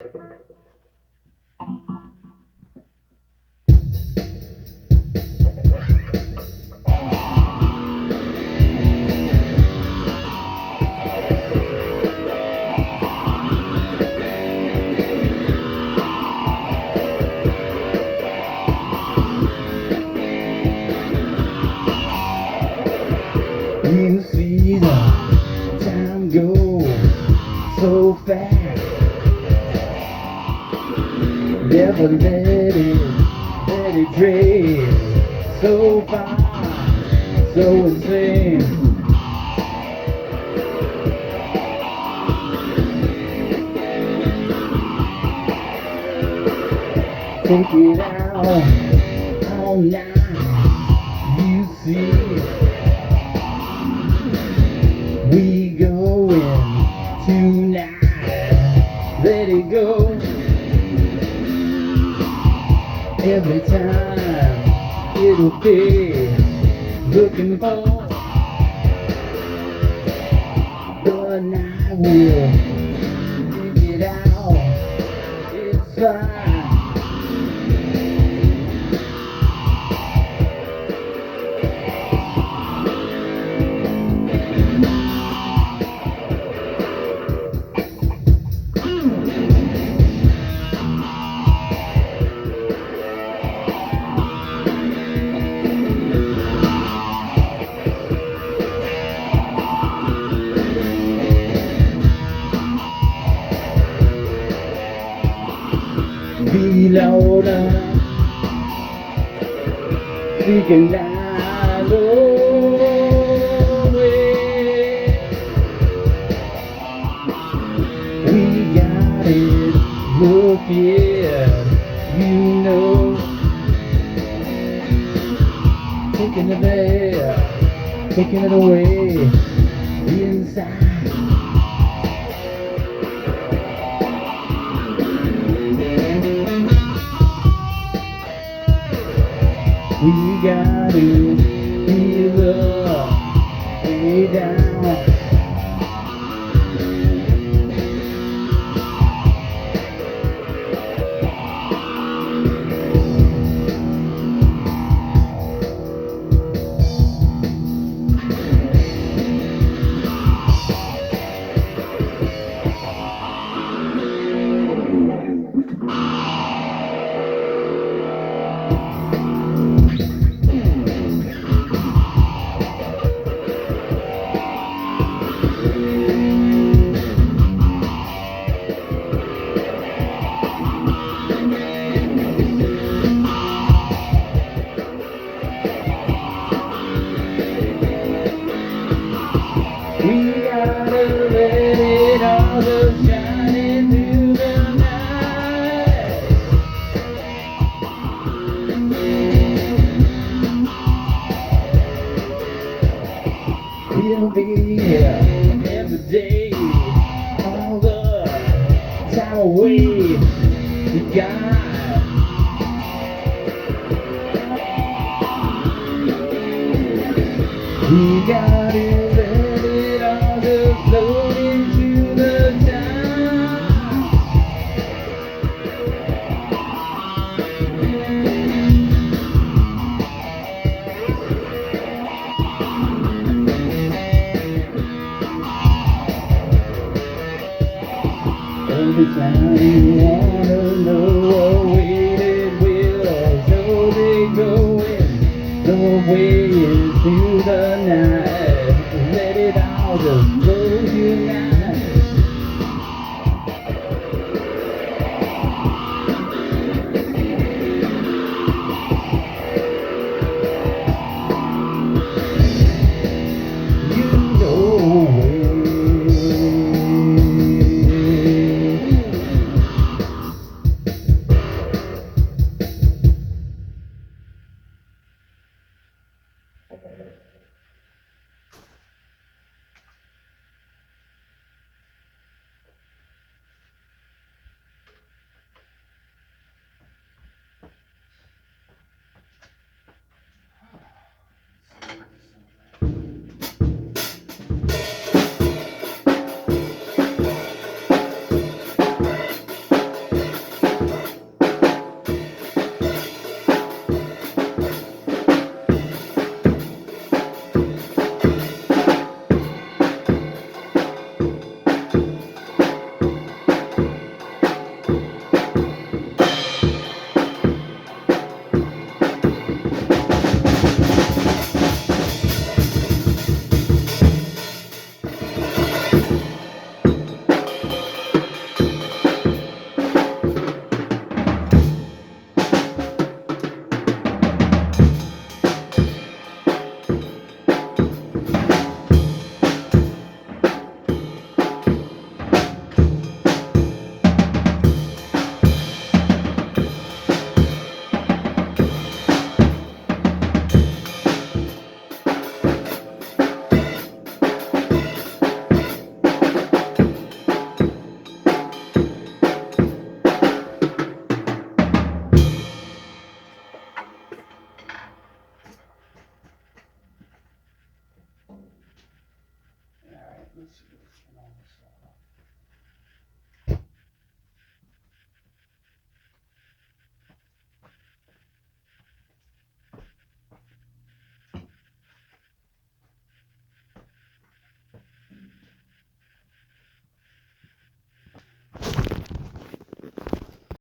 You see the time go so fast. Never let it drift so far, so insane. Take it out all night. You see, we going tonight. Let it go. Every time it'll be looking for the night will take it out. It's fine. Below the seeking down way. We got it looking, you know, taking it there, taking it away inside. We got to feel up, way down. We gotta let it all go shining through the night. We'll be here every day, all the time away. We got to let it all just float into the time. Every time you wanna know what way it will, so they going the way is through the night. Let's see what's going on this side.